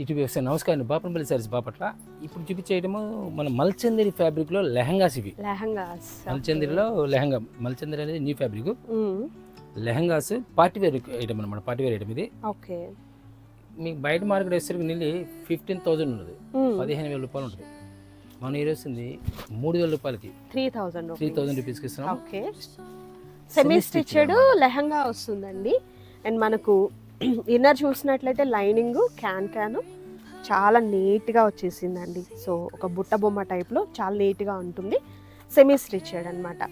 ఇటు నమస్కారం బాపనపల్లి సారీస్ బాపట్ల. ఇప్పుడు చూపించేయడము మన మల్చందరి ఫ్యాబ్రిక్లో లెహంగాస్ ఇవి. లెహంగాస్ మల్చందరిలో లెహంగా. మల్చందరి అనేది new fabric. Lehengas party wear item అనమాట. పార్టీ వేర్ ఐటమ్ ఇది. ఓకే. మీకు బయట మార్కెట్ వేసరికి నిల్లి 15,000 ఉన్నది, 15,000 రూపాయలు ఉంటుంది. మనం ఈరోజుంది 3,000 రూపాయలకి 3,000 రూపీస్కి ఇస్తున్నాం. ఓకే. సెమీ స్టిచ్డ్ లెహంగా వస్తుందండి. అండ్ మనకు ఇన్నర్ చూసినట్లయితే లైనింగ్ క్యాన్ చాలా నీట్గా వచ్చేసిందండి. సో ఒక బుట్ట బొమ్మ టైప్లో చాలా నీట్గా ఉంటుంది. సెమీ స్టిచ్డ్ అనమాట.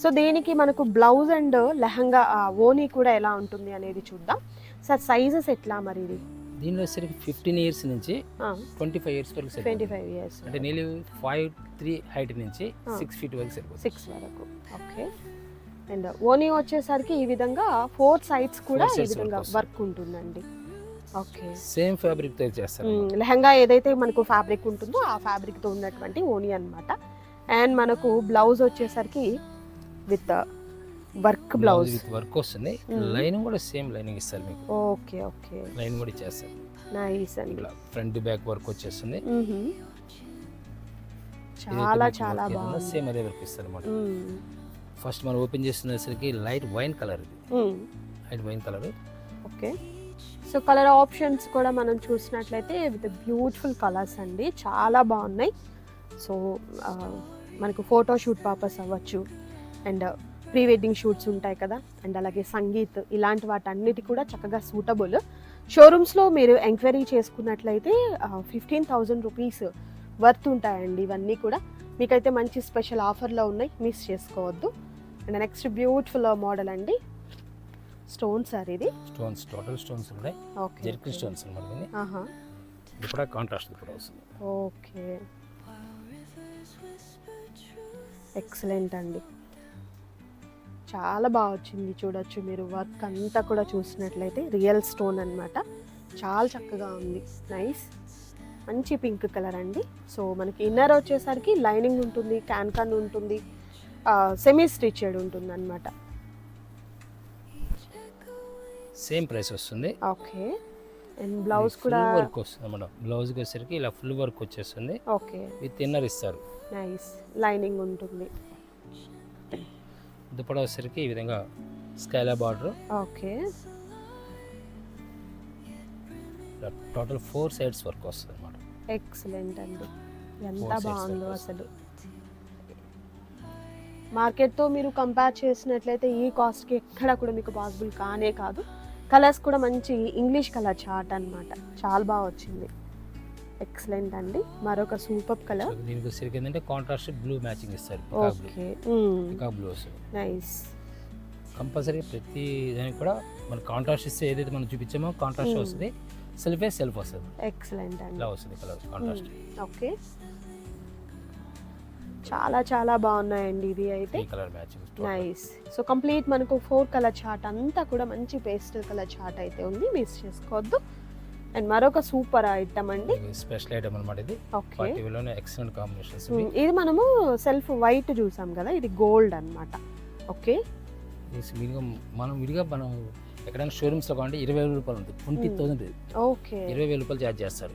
సో దీనికి మనకు బ్లౌజ్ అండ్ లెహంగా ఓనీ కూడా ఎలా ఉంటుంది అనేది చూద్దాం. సార్ సైజెస్ ఎట్లా మరి ఇది? దీనిలో వచ్చేసరికి 15 ఇయర్స్ నుంచి 25 ఇయర్స్ వరకు. 25 ఇయర్స్ అంటే నీళ్ళు 5'3" హైట్ నుంచి 6 feet వరకు సరిపోతుంది. 6 వరకు. ఓకే. అండ్ ఓనీ వచ్చేసరికి ఈ విధంగా 4 sides కూడా ఈ విధంగా వర్క్ ఉంటుందండి. ఓకే. సేమ్ ఫ్యాబ్రిక్ తో చేస్తారు. లెహంగా ఏదైతే మనకు ఫ్యాబ్రిక్ ఉంటుందో ఆ ఫ్యాబ్రిక్ తో ఉన్నటువంటి ఓనీ అన్నమాట. అండ్ మనకు బ్లౌజ్ వచ్చేసరికి with work blouse with work వస్తుంది. లైనింగ్ కూడా సేమ్ లైనింగ్ ఇస్తారు మీకు. ఓకే. ఓకే. లైనింగ్ కూడా ఇచ్చేస్తారు. నైస్ అండి. ఫ్రంట్ బ్యాక్ వర్క్ వచ్చేస్తుంది. చాలా చాలా బాగుంది. సేమ్ అదే వర్క్ ఇస్తారు అన్నమాట. ఫస్ట్ మనం ఓపెన్ చేస్తున్నసరికి లైట్ వైన్ కలర్ ఇది. Light wine colour. Okay. So colour options కూడా మనం చూసినట్లయితే విత్ బ్యూటిఫుల్ కలర్స్ అండి, చాలా బాగున్నాయి. సో మనకు ఫోటోషూట్ పర్పస్ అవ్వచ్చు, అండ్ ప్రీ వెడ్డింగ్ షూట్స్ ఉంటాయి కదా, అండ్ అలాగే సంగీత్ ఇలాంటి వాటన్నిటి కూడా చక్కగా సూటబుల్. షోరూమ్స్లో మీరు ఎంక్వైరీ చేసుకున్నట్లయితే 15,000 రూపీస్ వర్త్ ఉంటాయండి ఇవన్నీ కూడా. మీకైతే మంచి స్పెషల్ ఆఫర్లో ఉన్నాయి, మిస్ చేసుకోవద్దు. అండ్ నెక్స్ట్ బ్యూటిఫుల్ మోడల్ అండి, స్టోన్స్ సార్ ఇది. స్టోన్స్ టోటల్ స్టోన్స్ ఉన్నాయి. ఓకే. జెర్కిన్ స్టోన్స్ అన్నమాట ఇది. ఇది కూడా కాంట్రాస్ట్ కూడా వస్తుంది. ఓకే. ఎక్సలెంట్ అండి, చాలా బాగా వచ్చింది. చూడొచ్చు మీరు వర్క్ అంతా కూడా చూసినట్లయితే రియల్ స్టోన్ అన్నమాట. చాలా చక్కగా ఉంది. నైస్. మంచి పింక్ కలర్ అండి. సో మనకి ఇన్నర్ వచ్చేసరికి లైనింగ్ ఉంటుంది, క్యాన్ ఉంటుంది, సెమీ స్టిచ్డ్ ఉంటుంది అన్నమాట. సేమ్ ప్రైస్ వస్తుంది. ఓకే. అండ్ బ్లౌజ్ కూడా వర్క్ వస్తుంది మేడం. బ్లౌజ్కి వచ్చేసరికి ఇలా ఫుల్ వర్క్ వచ్చేస్తుంది. ఓకే. విత్ ఇన్నర్ ఇస్తారు. నైస్. లైనింగ్ ఉంటుంది. దుపట్టా వచ్చేసరికి ఈ విధంగా Skyla border. Okay. Total 4 sides work వస్తుంది అన్నమాట. ఎక్సలెంట్ అండి, ఎంత బాగుందో అసలు. మార్కెట్తో మీరు కంపేర్ చేసినట్లయితే ఈ కాస్ట్కి ఎక్కడ కూడా మీకు పాసిబుల్ కానే కాదు. కలర్స్ కూడా మంచి ఇంగ్లీష్ కలర్ చార్ట్ అన్నమాట, చాలా బాగా వచ్చింది. ఎక్సలెంట్ అండి. మరొక సూపర్ కలర్. దీనికి వచ్చేసరికి ఏంటంటే కాంట్రాస్ట్ బ్లూ మ్యాచింగ్ ఇస్తారు. ఓకే. పికాక్ బ్లూ వస్తుంది. నైస్. కంపల్సరీ ప్రతి దానికి కూడా మన కాంట్రాస్ట్ ఇస్తే ఏదైతే మనం చూపించామో కాంట్రాస్ట్ వస్తుంది. సెల్ఫ్ వస్తుంది. ఎక్సలెంట్ అండి. ఇలా వస్తుంది కలర్ కాంట్రాస్ట్. ఓకే. చాలా చాలా బాగున్నాయండి ఇవి అయితే. Colour matching. Nice. So complete మనకు 4 కలర్ చార్ట్ అంతా కూడా మంచి పేస్టల్ కలర్ చార్ట్ అయితే ఉంది, మిస్ చేసుకోవద్దు. అండ్ మరొక సూపర్ ఐటమ్ అండి, స్పెషల్ ఐటమ్ అన్నమాట ఇది. ఓకే. పార్టీ వేర్లోనే ఎక్సలెంట్ కాంబినేషన్స్. ఇది మనము సెల్ఫ్ వైట్ చూసాం కదా, ఇది గోల్డ్ అన్నమాట. ఓకే. మనం విడిగా మనం ఎక్కడైనా షోరూమ్స్లో కావాలంటే 20,000 రూపాయలు ఉంటుంది. 20,000. ఓకే. 20,000 రూపాయలు ఛార్జ్ చేస్తారు.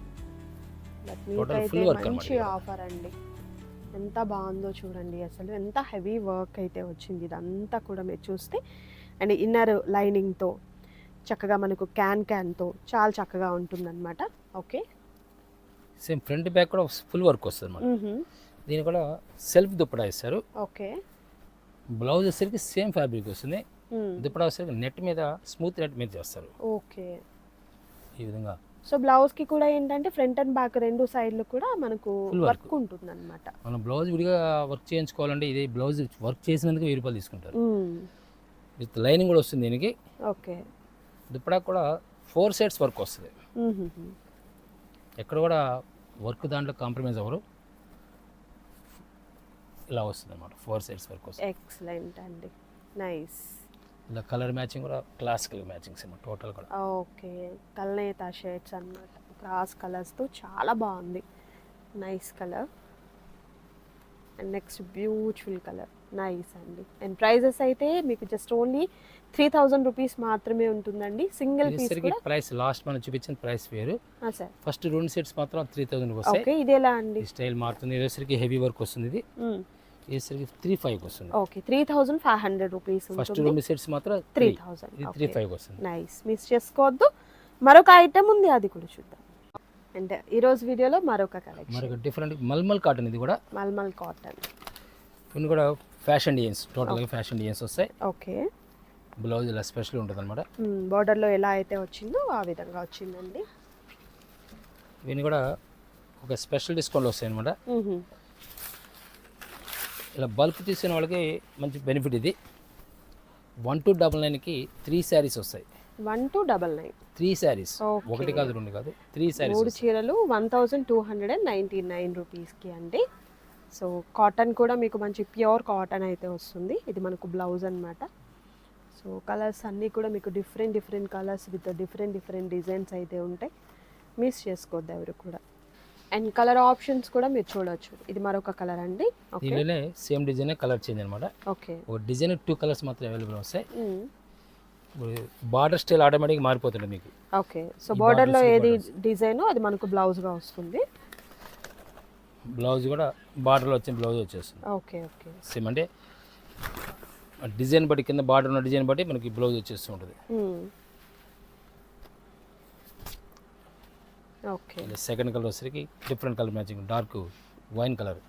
టోటల్ ఫుల్ వర్క్ మంచి ఆఫర్ అండి. ఎంత బాగుందో చూడండి అసలు, ఎంత హెవీ వర్క్ అయితే వచ్చింది ఇదంతా కూడా మీరు చూస్తే. అండ్ ఇన్నర్ లైనింగ్తో చక్కగా మనకు క్యాన్తో చాలా చక్కగా ఉంటుందన్నమాట. ఓకే. సేమ్ ఫ్రంట్ బ్యాక్ కూడా ఫుల్ వర్క్ వస్తుంది అన్నమాట. దీని కూడా సెల్ఫ్ దుప్పటా ఇస్తారు. ఓకే. బ్లౌజ్ వచ్చేసరికి సేమ్ ఫ్యాబ్రిక్ వస్తుంది. దుప్పటా వచ్చేసరికి నెట్ మీద స్మూత్ నెట్ మీద చేస్తారు. ఓకే. ఈ విధంగా. సో బ్లౌజ్ కి కూడా ఏంటంటే ఫ్రంట్ అండ్ బ్యాక్ రెండు సైడ్లు కూడా మనకు వర్క్ ఉంటుంది అన్నమాట. మనం బ్లౌజ్ విడిగా వర్క్ చేయించుకోవాలంటే ఇది బ్లౌజ్ వర్క్ చేసినందుకు 1000 రూపాయలు తీసుకుంటారు. విత్ లైనింగ్ కూడా వస్తుంది దీనికి. ఓకే. దుప్పటా కూడా 4 sides వర్క్ వస్తుంది. ఎక్కడ కూడా వర్క్ దాంట్లో కాంప్రమైజ్ అవ్వరు. ఇలా వస్తుంది అన్నమాట. 4 sides వర్క్ వస్తుంది. ఎక్సలెంట్ అండి. నైస్. ఇలా కలర్ మ్యాచింగ్ కూడా క్లాసికల్ మ్యాచింగ్స్ అన్నమాట టోటల్ కూడా. ఓకే. కల్నేత షేడ్స్ అన్నమాట, క్రాస్ కలర్స్తో చాలా బాగుంది. Nice colour. And next beautiful colour. Nice అండి. అండ్ ప్రైజెస్ అయితే మీకు జస్ట్ ఓన్లీ 3000 రూపీస్ మాత్రమే ఉంటుందండి. సింగిల్ పీస్ కూడా ప్రైస్ లాస్ట్ మనం చూపించిన ప్రైస్ వేరు. సార్ ఫస్ట్ 2 సెట్స్ మాత్రం 3000 వస్తాయి. ఓకే, ఇది ఎలా అండి? స్టైల్ మారుతుంది. ఇదేసరికి హెవీ వర్క్ వస్తుంది. ఇది ఇదేసరికి 35 వస్తుంది. ఓకే, 3500 రూపీస్ ఫస్ట్ ఉంటుంది. 2 సెట్స్ మాత్రం 3000. ఇది 35 వస్తుంది. నైస్, మిస్ చేసుకోవద్దు. మరొక ఐటమ్ ఉంది, అది కూడా చూద్దాం. అండ్ ఈరోజు వీడియోలో మరొక కలెక్షన్, మరొక డిఫరెంట్ మల్మల్ కాటన్. ఇది కూడా మల్మల్ కాటన్. ఇవన్నీ కూడా ఫ్యాషన్ డిజైన్స్, టోటల్గా ఫ్యాషన్ డిజైన్స్ వస్తాయి. ఓకే, బ్లౌజ్ ఇలా స్పెషల్ ఉంటుంది అనమాట. బార్డర్లో ఎలా అయితే వచ్చిందో ఆ విధంగా వచ్చిందండి. ఇవన్నీ కూడా ఒక స్పెషల్ డిస్కౌంట్లో వస్తాయి అనమాట. ఇలా బల్క్ తీసుకునే వాళ్ళకి మంచి బెనిఫిట్. ఇది 1299కి 3 శారీస్ వస్తాయి. 1299 3 శారీస్, ఒకటి కాదు రెండు కాదు, 3 శారీస్. 3 చీరలు 1299 రూపీస్కి అండి. సో కాటన్ కూడా మీకు మంచి ప్యూర్ కాటన్ అయితే వస్తుంది. ఇది మనకు బ్లౌజ్ అన్నమాట. సో కలర్స్ అన్నీ కూడా మీకు different colours with different designs అయితే ఉంటాయి. మిస్ చేసుకోవద్దు ఎవరు కూడా. అండ్ కలర్ ఆప్షన్స్ కూడా మీరు చూడొచ్చు. ఇది మరొక కలర్ అండి. దీనిలోనే సేమ్ డిజైన్ కలర్ చేంజ్ అనమాట. ఓకే, ఒక డిజైన్ 2 కలర్స్ మాత్రం అవైలబుల్ వస్తాయి. బార్డర్ స్టైల్ ఆటోమేటిక్ మారిపోతుంది మీకు. ఓకే, సో బార్డర్లో ఏది డిజైన్ అది మనకు బ్లౌజ్గా వస్తుంది. బ్లౌజ్ కూడా బార్డర్లో వచ్చిన బ్లౌజ్ వచ్చేస్తుంది. ఓకే ఓకే, సేమ్ అంటే డిజైన్ బట్టి, కింద బార్డర్ ఉన్న డిజైన్ బట్టి మనకి బ్లౌజ్ వచ్చేస్తూ ఉంటుంది. ఓకే, సెకండ్ కలర్ వచ్చేసరికి different colour matching, dark wine colour.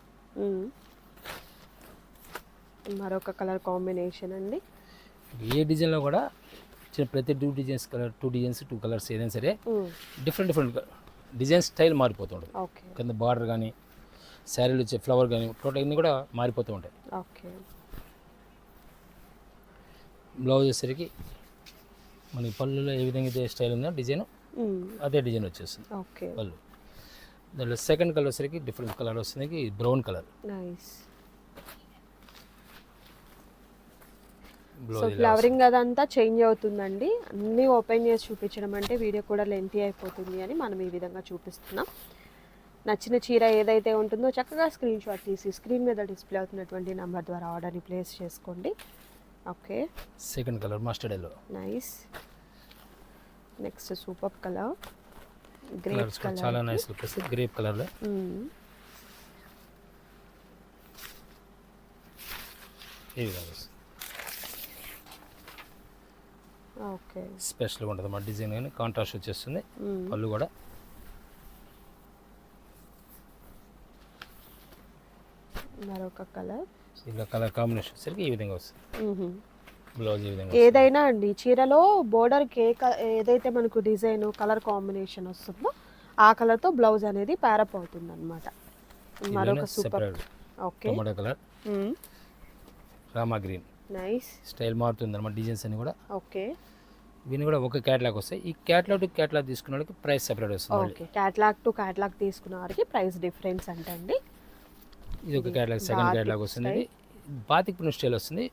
మరొక కలర్ కాంబినేషన్ అండి. ఏ డిజైన్లో కూడా ప్రతి 2 డిజైన్స్ కలర్, 2 డిజైన్స్ 2 కలర్స్ ఏదైనా సరే డిఫరెంట్ డిజైన్ స్టైల్ మారిపోతుంటుంది. ఓకే, కింద బార్డర్ కానీ, శారీలు వచ్చే ఫ్లవర్ కానీ, టోటల్ అన్నీ కూడా మారిపోతూ ఉంటాయి. ఓకే, బ్లౌజ్ వచ్చేసరికి మనకి పళ్ళులో ఏ విధంగా అయితే స్టైల్ ఉందో డిజైన్ అదే డిజైన్ వచ్చేస్తుంది. ఓకే, పళ్ళు. దాంట్లో సెకండ్ కలర్ వచ్చేసరికి డిఫరెంట్ కలర్ వస్తుంది, brown colour. Nice. So flowering అదంతా చేంజ్ అవుతుందండి. అన్నీ ఓపెన్ చేసి చూపించడం అంటే వీడియో కూడా లెంతీ అయిపోతుంది అని మనం ఈ విధంగా చూపిస్తున్నాం. నచ్చిన చీర ఏదైతే ఉంటుందో చక్కగా స్క్రీన్ షాట్ తీసి స్క్రీన్ మీద డిస్ప్లే అవుతున్నటువంటి నెంబర్ ద్వారా ఆర్డర్ని ప్లేస్ చేసుకోండి. Okay, second colour mustard yellow. Nice. Next super colour, grape colour. చాలా నైస్ లుక్ వస్తుంది గ్రేప్ కలర్లో. ఈ విధంగా వస్తుంది. ఓకే, స్పెషల్గా ఉంటుంది మా డిజైన్ కానీ కాంట్రాస్ట్ వచ్చేస్తుంది. పళ్ళు కూడా మరొక కలర్. ఇలా కలర్ కాంబినేషన్ వచ్చేసరికి ఈ విధంగా వస్తుంది. బ్లౌజ్ ఈ విధంగా ఏదైనా అండి చీరలో బోర్డర్కి ఏదైతే మనకు డిజైన్ కలర్ కాంబినేషన్ వస్తుందో ఆ కలర్తో బ్లౌజ్ అనేది ప్యారప్ అవుతుంది అనమాట. మరొక super. Okay, tomato colour, Rama green. Nice. Style మారుతుంది అనమాట డిజైన్స్ అన్ని కూడా. ఓకే, ఇవన్నీ కూడా ఒక క్యాటలాగ్ వస్తాయి. ఈ క్యాటలాగ్ టు క్యాటలాగ్ తీసుకున్న వాళ్ళకి ప్రైస్ సెపరేట్ వస్తుంది. ఓకే, క్యాటలాగ్ టు క్యాటలాగ్ తీసుకున్న వారికి ప్రైస్ డిఫరెన్స్ అంటండి. ఇది ఒక క్యాటలాగ్, సెకండ్ క్యాటలాగ్ వస్తుంది. ఇది బాతిక్ ప్రింట్ స్టైల్ వస్తుంది,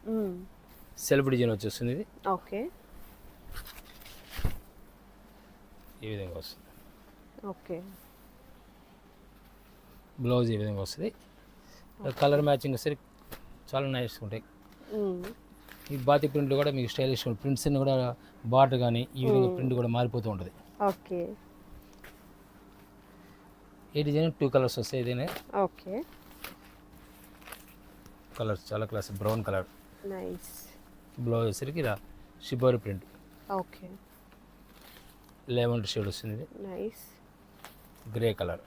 సెల్ఫ్ డిజైన్ వచ్చేస్తుంది. ఇది ఓకే, ఈ విధంగా వస్తుంది. ఓకే, బ్లౌజ్ ఈ విధంగా వస్తుంది. కలర్ మ్యాచింగ్ వస్తే చాలా నైస్ ఉంటాయి. ఈ బాతిక్ ప్రింట్లు కూడా మీకు స్టైలిష్ ప్రింట్స్ అన్ని కూడా బార్డర్ కానీ ఈ విధంగా ప్రింట్ కూడా మారిపోతూ ఉంటుంది. ఓకే, ఏ డిజైన్ 2 కలర్స్ వస్తాయి. ఇదేనే ఓకే, కలర్స్ చాలా class. Brown colour, nice. Blouse వచ్చేసరికి ఇలా shibori print, okay, lemon shade వస్తుంది. ఇది నైస్. Grey colour.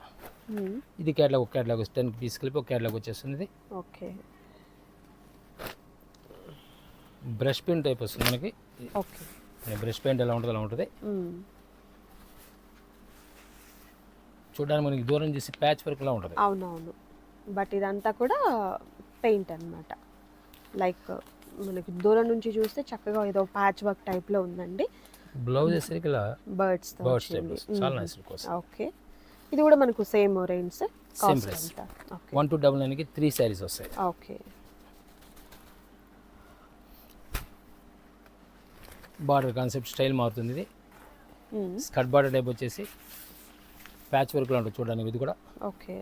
ఇది క్యాటలాగ్, ఒక క్యాటలాగ్ 10 పీస్ కలిపి ఒక క్యాటలాగ్ వచ్చేస్తుంది. ఇది ఓకే, బ్రష్ పెయింట్ టైప్ వస్తుంది మనకి. ఓకే, బ్రష్ పెయింట్ ఎలా ఉంటుంది అలా ఉంటుంది. చూడడానికి మనకి దూరం చేసి ప్యాచ్ వర్క్ లా ఉంటుంది. అవునవును, బట్ ఇదంతా కూడా పెయింట్ అన్నమాట. లైక్ మనకి దూరం నుంచి చూస్తే చక్కగా ఏదో ప్యాచ్ వర్క్ టైప్లో ఉందండి. బ్లౌజ్ వేసరికి ఇలా బర్డ్స్ టైప్ చాలా నైస్ లుక్ వస్తుంది. ఓకే, ఇది కూడా మనకు సేమ్ రేంజ్, సేమ్ ప్రైస్. 1299కి 3 శారీస్ వస్తాయి. ఓకే, బార్డర్ కాన్సెప్ట్ స్టైల్ మారుతుంది. ఇది స్కర్ట్ బార్డర్ టైప్ వచ్చేసి ప్యాచ్ వర్క్లో ఉంటుంది చూడడానికి. ఇది కూడా ఓకే,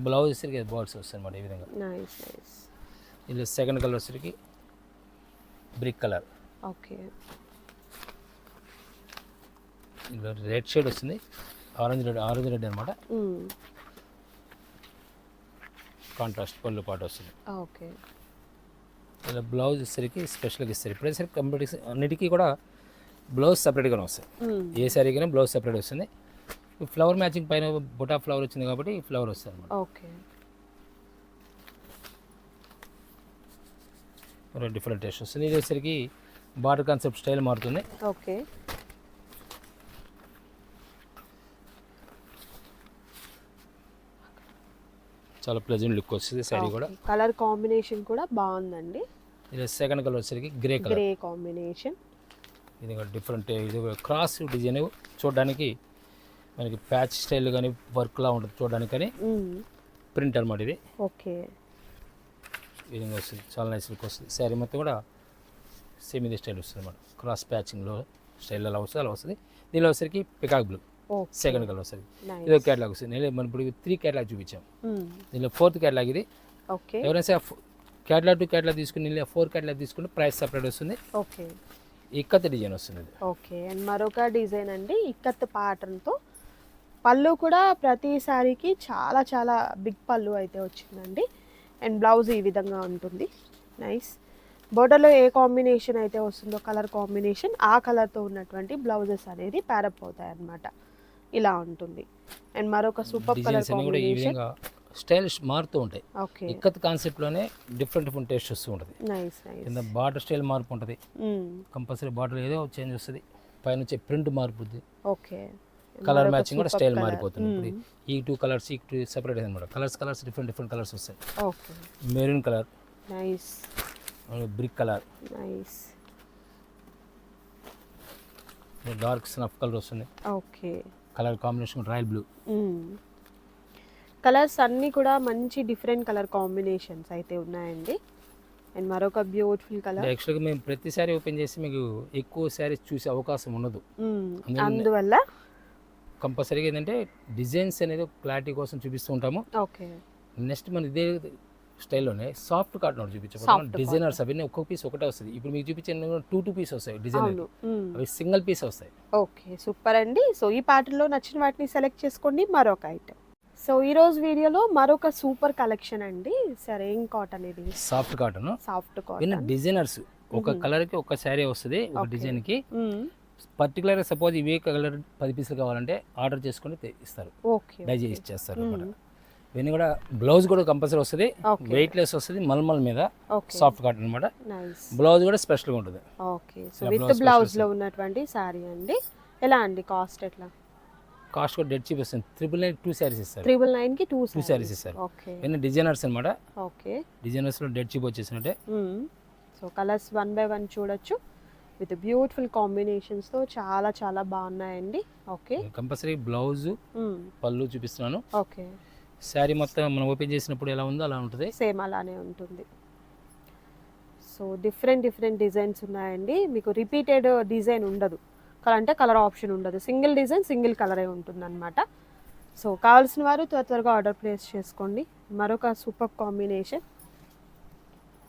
బ్లౌజ్ వేసరికి బర్డ్స్ వస్తాయి అన్నమాట. ఈ విధంగా నైస్ నైస్. ఇది సెకండ్ కలర్ వచ్చేసరికి బ్రిక్ కలర్, ఓకే. ఇందులో రెడ్ షేడ్ వస్తుంది, ఆరెంజ్ రెడ్ అనమాట. కాంట్రాస్ట్ పళ్ళు పాటు వస్తుంది. ఓకే. ఇలా బ్లౌజ్ వచ్చేసరికి స్పెషల్గా ఇస్తారు. ఇప్పుడేసరికి కంప్లీట్ అన్నిటికీ కూడా బ్లౌజ్ సపరేట్గానే వస్తాయి. ఏ శారీకైనా బ్లౌజ్ సపరేట్ వస్తుంది. ఫ్లవర్ మ్యాచింగ్ పైన బొటా ఫ్లవర్ వచ్చింది కాబట్టి ఫ్లవర్ వస్తుంది అనమాట. ఓకే. డిఫరెంట్ టేస్ట్ వస్తుంది. ఇది వచ్చేసరికి బార్డర్ కాన్సెప్ట్ స్టైల్ మారుతుంది. ఓకే. చాలా ప్లెజెంట్ లుక్ వస్తుంది శారీ కూడా. కలర్ కాంబినేషన్ కూడా బాగుందండి. ఇది సెకండ్ కలర్ వచ్చేసరికి గ్రే కలర్, గ్రే కాంబినేషన్. ఇది కూడా డిఫరెంట్, ఇది క్రాస్ డిజైన్ చూడడానికి మనకి ప్యాచ్ స్టైల్ కానీ వర్క్లా ఉంటుంది చూడడానికి, కానీ ప్రింట్ అనమాట ఇది. ఓకే. ఈ విధంగా వస్తుంది, చాలా నైస్ లుక్ వస్తుంది. శారీ మొత్తం కూడా సేమ్ ఇదే స్టైల్ వస్తుంది అనమాట. క్రాస్ ప్యాచింగ్లో స్టైల్ అలా వస్తుంది, అలా వస్తుంది. దీనిలో వచ్చేసరికి పికాక్ బ్లూ సెకండ్ కలర్ వస్తుంది. ఇది కేటలాగ్ వస్తుంది. నేను మనం ఇప్పుడు 3 కేటలాగ్ చూపించాం. దీనిలో 4th కేటలాగ్ ఇది. ఓకే. ఎవరైనా కేటలాగ్ టు కేటలాగ్ తీసుకుని 4 కేటలాగ్ తీసుకుంటే ప్రైస్ సపరేట్ వస్తుంది. ఓకే. ఇక్కత్ డిజైన్ వస్తుంది. ఓకే. అండ్ మరొక డిజైన్ అండి, ఇక్కత్ ప్యాటర్న్తో. పళ్ళు కూడా ప్రతి సారీకి చాలా చాలా బిగ్ పళ్ళు అయితే వచ్చిందండి. అండ్ బ్లౌజ్ ఈ విధంగా ఉంటుంది. నైస్. బోర్డర్లో ఏ కాంబినేషన్ అయితే వస్తుందో కలర్ కాంబినేషన్, ఆ కలర్తో ఉన్నటువంటి బ్లౌజెస్ అనేది ప్యారప్ అవుతాయి అన్నమాట. ఇలా ఉంటుంది. అండ్ మరొక సూపర్ కలర్ కాంబినేషన్. స్టైలిష్ మారుతూ ఉంటాయి. ఓకే. ఇక్కత్ కాన్సెప్ట్లోనే డిఫరెంట్ టేస్ట్ వస్తూ ఉంటుంది. Nice nice. కింద బార్డర్ స్టైల్ మార్పు ఉంటుంది. కంపల్సరీ బార్డర్ ఏదో చేంజ్ వస్తుంది. పైన వచ్చే ప్రింట్ మారుతుంది. ఓకే. కలర్ మ్యాచింగ్ కూడా స్టైల్ మారిపోతుంది. ఇప్పుడు ఈ 2 కలర్స్ ఈ 2 సెపరేట్ అనమాట. కలర్స్ డిఫరెంట్ కలర్స్ వస్తాయి. Okay. Maroon colour, nice, brick colour, nice, dark snuff colour వస్తుంది. Okay. Colour combination royal blue. Colours అన్నీ కూడా మంచి డిఫరెంట్ కలర్ కాంబినేషన్స్ అయితే ఉన్నాయండి. అండ్ మరొక బ్యూటిఫుల్ కలర్. యాక్చువల్గా మేము ప్రతి సారీ ఓపెన్ చేసి మీకు ఎక్కువ శారీస్ చూసే అవకాశం ఉండదు. అందువల్ల కంపల్సరీగా ఏంటంటే డిజైన్స్ అనేది క్లారిటీ కోసం చూపిస్తూ ఉంటాము. ఓకే. నెక్స్ట్ మన ఇదే స్టైల్లోనే సాఫ్ట్ కాటన్ ఒకటి చూపించాము. డిజైనర్స్ అవన్నీ ఒక్కొక్క పీస్ ఒకటే వస్తుంది. ఇప్పుడు మీకు చూపించిన 2 పీస్ వస్తాయి డిజైనర్, అవి సింగిల్ పీస్ వస్తాయి. ఓకే, సూపర్ అండి. సో ఈ ప్యాటర్న్లో నచ్చిన వాటిని సెలెక్ట్ చేసుకోండి. మరొక ఐటమ్. సో ఈ రోజు వీడియోలో మరొక సూపర్ కలెక్షన్ అండి. సరే, ఏం కాటన్ ఇది? Soft cotton. Soft cotton designers ఒక కలర్ కి ఒక శారీ వస్తుంది. ఒక డిజైన్ కి పర్టికులర్ సపోజ్ ఇవే కలర్ 10 పీసులు కావాలంటే ఆర్డర్ చేసుకుని ఇస్తారు. ఓకే. డై చేసి ఇచ్చేస్తారు అన్నమాట. ఇవన్నీ కూడా బ్లౌజ్ కూడా కంపల్సరీ వస్తుంది. వెయిట్ లెస్ వస్తుంది. మల్మల్ మీద సాఫ్ట్ కాటన్ అన్నమాట. బ్లౌజ్ కూడా స్పెషల్ గా ఉంటుంది. ఓకే. సో విత్ బ్లౌజ్ లో ఉన్నటువంటి సారీ అండి. ఎలా అండి కాస్ట్? ఎట్లా? కాస్ట్ కూడా డెడ్ చీప్ వస్తుంది. 999 2 శారీస్ ఇస్తారు. 999 కి 2 శారీస్ ఇస్తారు. ఓకే. ఇవన్నీ డిజైనర్స్ అన్నమాట. ఓకే. డిజైనర్స్ లో డెడ్ చీప్ వచ్చేసినట్టే. సో కలర్స్ 1 బై 1 చూడొచ్చు. విత్ బ్యూటిఫుల్ కాంబినేషన్స్ తో చాలా చాలా బాగున్నాయండి. ఓకే. కంపల్సరీ బ్లౌజ్ పళ్ళు చూపిస్తున్నాను. ఓకే. శారీ మొత్తం మనం ఓపెన్ చేసినప్పుడు ఎలా ఉందో అలా ఉంటుంది. సేమ్ అలానే ఉంటుంది. సో డిఫరెంట్ డిజైన్స్ ఉన్నాయండి. మీకు రిపీటెడ్ డిజైన్ ఉండదు. అంటే కలర్ ఆప్షన్ ఉండదు. సింగిల్ డిజైన్ సింగిల్ కలరే ఉంటుంది అనమాట. సో కావాల్సిన వారు త్వరగా ఆర్డర్ ప్లేస్ చేసుకోండి. మరొక సూపర్ కాంబినేషన్.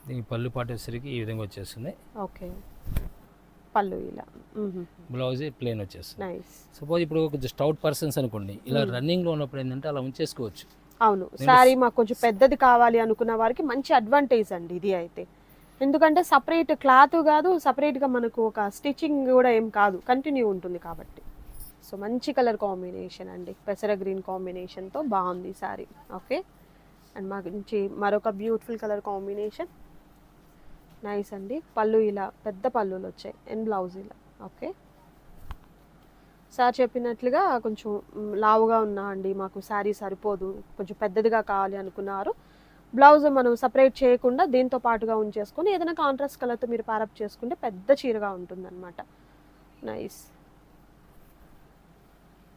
దీనికి పళ్ళు పాటు వచ్చేసరికి ఈ విధంగా వచ్చేస్తుంది. ఓకే. పళ్ళు ఇలా, బ్లౌజ్ ప్లెయిన్ వచ్చేస్తుంది. నైస్. సపోజ్ ఇప్పుడు కొంచెం స్టౌట్ పర్సన్స్ అనుకోండి, ఇలా రన్నింగ్లో ఉన్నప్పుడు ఏంటంటే అలా ఉంచేసుకోవచ్చు. అవును, శారీ మాకు కొంచెం పెద్దది కావాలి అనుకున్న వారికి మంచి అడ్వాంటేజ్ అండి ఇది అయితే. ఎందుకంటే సపరేట్ క్లాత్ కాదు, సపరేట్గా మనకు ఒక స్టిచ్చింగ్ కూడా ఏం కాదు, కంటిన్యూ ఉంటుంది కాబట్టి. సో మంచి కలర్ కాంబినేషన్ అండి. పెసర గ్రీన్ కాంబినేషన్తో బాగుంది శారీ. ఓకే. అండ్ మంచి మరొక బ్యూటిఫుల్ కలర్ కాంబినేషన్. నైస్ అండి. పళ్ళు ఇలా పెద్ద పళ్ళులు వచ్చాయి. అండ్ బ్లౌజ్ ఇలా. ఓకే. సార్ చెప్పినట్లుగా కొంచెం లావుగా ఉన్నా అండి, మాకు శారీ సరిపోదు, కొంచెం పెద్దదిగా కావాలి అనుకున్నారు, బ్లౌజ్ మనం సపరేట్ చేయకుండా దీంతో పాటుగా ఉంచేసుకొని ఏదైనా కాంట్రాస్ట్ కలర్తో మీరు ప్యారప్ చేసుకుంటే పెద్ద చీరగా ఉంటుందన్నమాట. నైస్.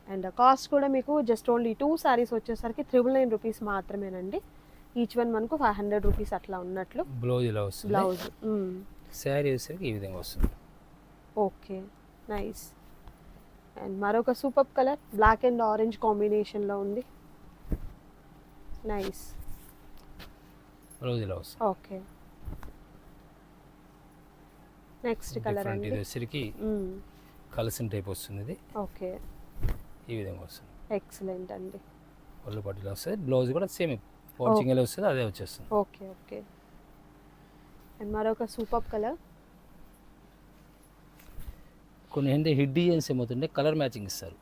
అండ్ కాస్ట్ కూడా మీకు జస్ట్ ఓన్లీ 2 శారీస్ వచ్చేసరికి 999 రూపీస్ మాత్రమేనండి. ఈచ్ వన్ మనకు 500 రూపీస్ అట్లా ఉన్నట్లు. బ్లౌజ్ ఇలా వస్తుంది. బ్లౌజ్ శారీ వచ్చేసరికి ఈ విధంగా వస్తుంది. ఓకే. నైస్. అండ్ మరొక super colour black and orange కాంబినేషన్లో ఉంది. నైస్. బ్లౌజ్ ఇలా వస్తుంది. ఓకే. నెక్స్ట్ కలర్ డిఫరెంట్ అండి. ఇది వచ్చరికి కలిసిన టైప్ వస్తుంది. ఇది ఓకే, ఈ విధంగా వస్తుంది. ఎక్సలెంట్ అండి. పళ్ళు పట్టిలో వస్తుంది. బ్లౌజ్ కూడా సేమ్ పోర్చింగ్ ఎలా వస్తుంది అదే వచ్చేస్తుంది. Okay okay. అండ్ మరొక సూపర్ కలర్. కొన్ని ఏంటి హిడ్ డిజైన్స్ ఏమవుతుంటే కలర్ మ్యాచింగ్ ఇస్తారు.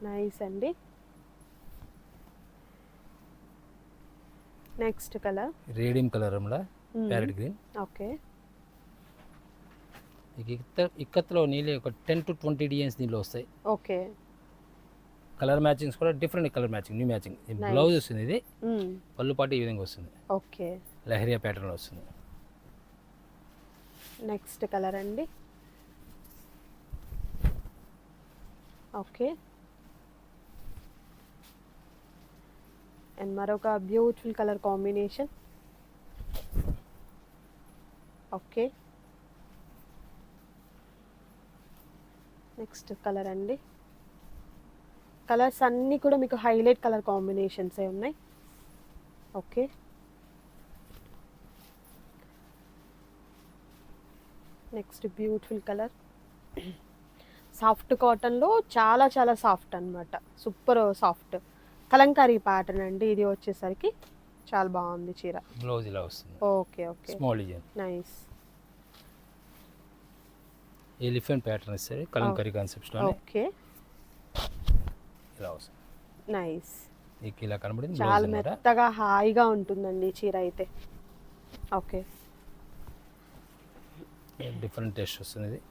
నైస్ అండి. నెక్స్ట్ కలర్ రేడియం కలర్ అమ్మడా ప్యారెట్ గ్రీన్. ఓకే, ఇక్కత్లో నీళ్ళు ఒక 10 to 20 డిజైన్స్ దీనిలో వస్తాయి. ఓకే. కలర్ మ్యాచింగ్స్ కూడా different colour matching, new matching. Blouse వస్తుంది. ఇది పళ్ళు పాటు ఈ విధంగా వస్తుంది. ఓకే, లహరియా ప్యాటర్న్ వస్తుంది. నెక్స్ట్ కలర్ అండి. ఓకే, అండ్ మరొక beautiful colour combination. Okay, next colour అండి. కలర్స్ అన్నీ కూడా మీకు హైలైట్ కలర్ కాంబినేషన్సే ఉన్నాయి. Okay, next beautiful colour. Soft కాటన్లో చాలా చాలా సాఫ్ట్ అనమాట, సూపర్ సాఫ్ట్ కలంకారీ ప్యాటర్న్ అండి. ఇది వచ్చేసరికి చాలా బాగుంది చీర. బ్లౌజ్ ఇలా వస్తుంది. Okay okay, small design. Nice. Elephant pattern ఇస్తారు కలంకారీ కాన్సెప్ట్స్లో. ఓకే, ఇలా వస్తుంది. నైస్. మీకు ఇలా కనబడింది. చాలా మెత్తగా హాయిగా ఉంటుందండి చీర అయితే. ఓకే, డిఫరెంట్ టేస్ట్ వస్తుంది. ఇది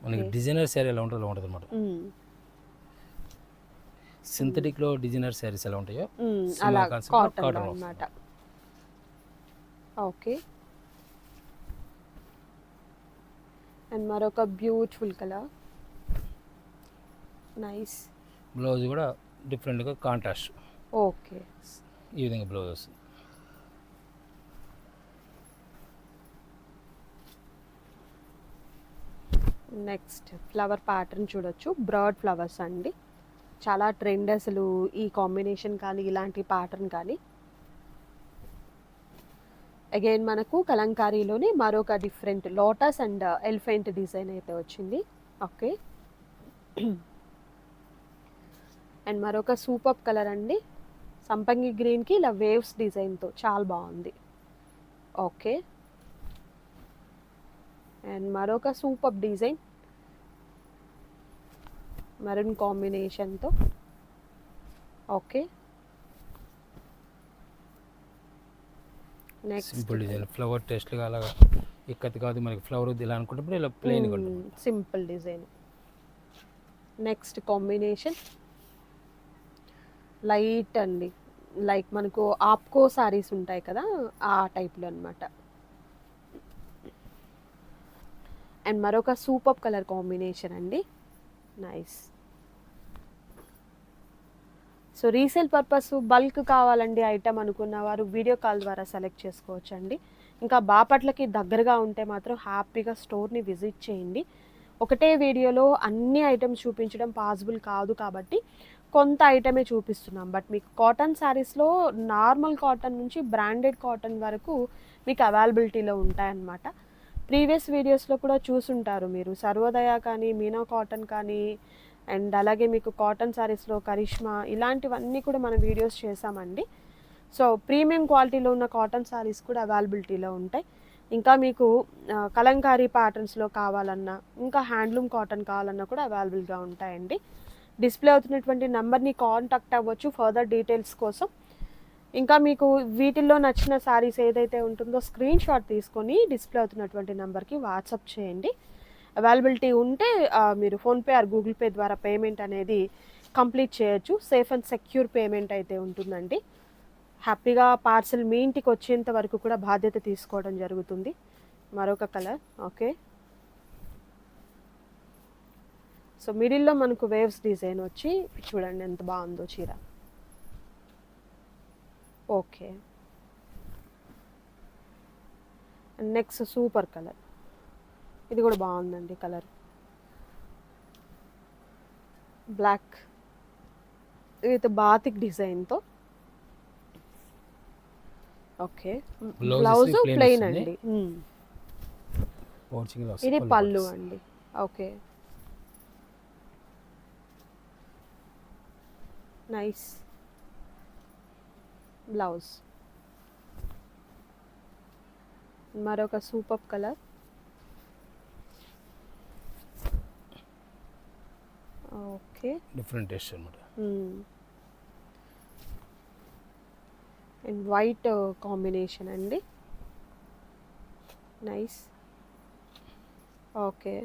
మనకి డిజైనర్ శారీ ఎలా ఉంటుందో అలా ఉంటుంది అనమాట. సింథటిక్లో డిజైనర్ శారీస్ ఎలా ఉంటాయో అలా కాటన్ కాటన్ అన్నమాట. ఓకే, అండ్ మరొక బ్యూటిఫుల్ కలర్. నైస్. బ్లౌజ్ కూడా డిఫరెంట్గా కాంట్రాస్ట్ ఓకే, ఈ విధంగా బ్లౌజ్ వస్తుంది. నెక్స్ట్ ఫ్లవర్ ప్యాటర్న్ చూడొచ్చు. బ్రాడ్ ఫ్లవర్స్ అండి, చాలా ట్రెండ్ అసలు ఈ కాంబినేషన్ కానీ ఇలాంటి ప్యాటర్న్ కానీ. అగైన్ మనకు కలంకారీలోనే మరొక different lotus and elephant design అయితే వచ్చింది. ఓకే, అండ్ మరొక సూపర్ కలర్ అండి. సంపంగి గ్రీన్కి ఇలా వేవ్స్ డిజైన్తో చాలా బాగుంది. ఓకే, అండ్ మరొక సూపర్ డిజైన్ మెరూన్ కాంబినేషన్తో. Okay, next simple design flower టేస్ట్గా అలాగా ఇక్కతి కాదు మనకి ఫ్లవర్ ఇలా అనుకుంటే ఇలా ప్లెయిన్గా ఉంటుంది. Simple design. Next combination light అండి, లైక్ మనకు ఆప్కో సారీస్ ఉంటాయి కదా ఆ టైప్లో అనమాట. అండ్ మరొక సూపర్ కలర్ కాంబినేషన్ అండి. Nice. So resale purpose bulk కావాలండి ఐటమ్ అనుకున్న వారు వీడియో కాల్ ద్వారా సెలెక్ట్ చేసుకోవచ్చండి. ఇంకా బాపట్లకి దగ్గరగా ఉంటే మాత్రం హ్యాపీగా స్టోర్ని విజిట్ చేయండి. ఒకటే వీడియోలో అన్ని ఐటమ్స్ చూపించడం పాసిబుల్ కాదు కాబట్టి కొంత ఐటమే చూపిస్తున్నాం. బట్ మీకు కాటన్ శారీస్లో నార్మల్ కాటన్ నుంచి బ్రాండెడ్ కాటన్ వరకు మీకు అవైలబిలిటీలో ఉంటాయన్నమాట. ప్రీవియస్ వీడియోస్లో కూడా చూసుంటారు మీరు, సర్వోదయ కానీ మీనా కాటన్ కానీ అండ్ అలాగే మీకు కాటన్ శారీస్లో కరిష్మా ఇలాంటివన్నీ కూడా మనం వీడియోస్ చేసామండి. సో ప్రీమియం క్వాలిటీలో ఉన్న కాటన్ శారీస్ కూడా అవైలబిలిటీలో ఉంటాయి. ఇంకా మీకు కలంకారీ ప్యాటర్న్స్లో కావాలన్నా ఇంకా హ్యాండ్లూమ్ కాటన్ కావాలన్నా కూడా అవైలబుల్గా ఉంటాయండి. డిస్ప్లే అవుతున్నటువంటి నెంబర్ని కాంటాక్ట్ అవ్వచ్చు ఫర్దర్ డీటెయిల్స్ కోసం. ఇంకా మీకు వీటిల్లో నచ్చిన శారీస్ ఏదైతే ఉంటుందో స్క్రీన్ షాట్ తీసుకొని డిస్ప్లే అవుతున్నటువంటి నెంబర్కి వాట్సాప్ చేయండి. అవైలబిలిటీ ఉంటే మీరు ఫోన్పే ఆర్ గూగుల్ పే ద్వారా పేమెంట్ అనేది కంప్లీట్ చేయొచ్చు. సేఫ్ అండ్ సెక్యూర్ పేమెంట్ అయితే ఉంటుందండి. హ్యాపీగా పార్సల్ మీ ఇంటికి వచ్చేంత వరకు కూడా బాధ్యత తీసుకోవడం జరుగుతుంది. మరొక కలర్. ఓకే, సో మిడిల్లో మనకు వేవ్స్ డిజైన్ వచ్చి చూడండి ఎంత బాగుందో చీర. Okay, next super colour. ఇది కూడా బాగుందండి కలర్. బ్లాక్ విత్ బాతిక్ డిజైన్తో. ఓకే. Blouse బ్లౌజ్ వచ్చేసి plain ప్లెయిన్ వస్తుంది. అండి. పోర్చింగ్లో ఇది వస్తుంది పళ్ళు అండి. ఓకే. నైస్. బ్లౌజ్ మరొక super colour. Okay. Different taste అనమాట. అండ్ వైట్ కాంబినేషన్ అండి. Nice. Okay.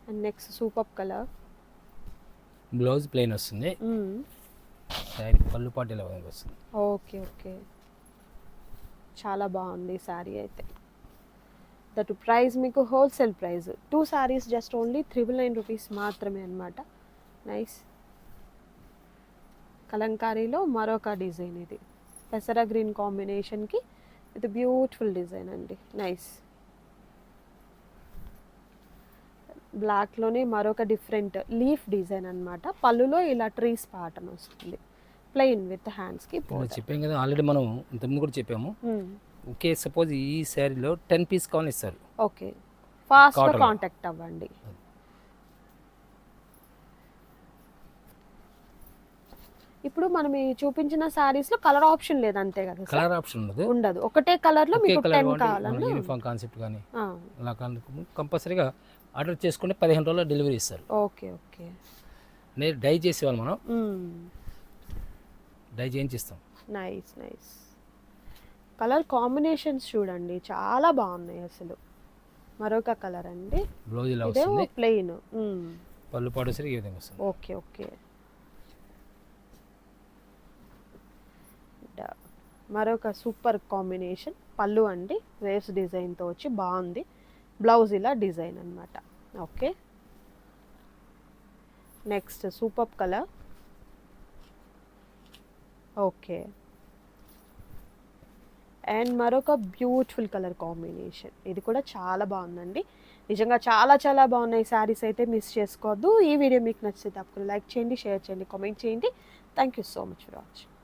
And next super colour. Blouse plain వస్తుంది, శారీ పళ్ళు పాటు ఇలా వస్తుంది. ఓకే. ఓకే. చాలా బాగుంది శారీ అయితే. దట్ ప్రైస్ మీకు wholesale price 2 saris just only 999 rupees మాత్రమే అనమాట. నైస్. కలంకారీలో మరొక డిజైన్ ఇది పెసర గ్రీన్ కాంబినేషన్కి ఇది బ్యూటిఫుల్ డిజైన్ అండి. నైస్. బ్లాక్లోనే మరొక డిఫరెంట్ లీఫ్ డిజైన్ అనమాట. పళ్ళులో ఇలా ట్రీస్ ప్యాటర్న్ వస్తుంది, ప్లెయిన్ విత్ హ్యాండ్స్కి. చెప్పాం కదా ఆల్రెడీ, మనం ఇంతకుముందు కూడా చెప్పాము. ఓకే, సపోజ్ ఈ శారీలో 10 పీస్ కావాలి ఇస్తారు. ఓకే, ఫాస్ట్గా Cotton. కాంటాక్ట్ అవ్వండి. ఇప్పుడు మనం ఈ చూపించిన సారీస్ లో కలర్ ఆప్షన్ లేదు అంతే కదా సార్? కలర్ ఆప్షన్ ఉండదు. ఉండదు. ఒకటే కలర్ లో ఒకే మీకు కలర్ 10 కావాలి, కావాలన్నా యూనిఫామ్ కాన్సెప్ట్ కానీ ఆ, అలా కంపల్సరీగా ఆర్డర్ చేసుకుంటే 15 రోజుల్లో డెలివరీ ఇస్తారు. ఓకే. ఓకే. నేను డై చేసేవాళ్ళు, మనం డై చేయించిస్తాం. నైస్. నైస్. కలర్ కాంబినేషన్స్ చూడండి చాలా బాగున్నాయి అసలు. మరొక కలర్ అండి. బ్లౌజ్ ఇలా ఇదే వస్తుంది, ప్లెయిన్. పళ్ళు పాటు సరికి ఈ విధంగా వస్తుంది. ఓకే. ఓకే. మరొక సూపర్ కాంబినేషన్ పళ్ళు అండి, వేవ్స్ డిజైన్తో వచ్చి బాగుంది. బ్లౌజ్ ఇలా డిజైన్ అన్నమాట. Okay. Next super colour. Okay. And మరొక బ్యూటిఫుల్ కలర్ కాంబినేషన్, ఇది కూడా చాలా బాగుందండి. నిజంగా చాలా చాలా బాగున్నాయి శారీస్ అయితే, మిస్ చేసుకోవద్దు. ఈ వీడియో మీకు నచ్చితే తప్పకుండా లైక్ చేయండి, షేర్ చేయండి, కామెంట్ చేయండి. Thank you so much for watching.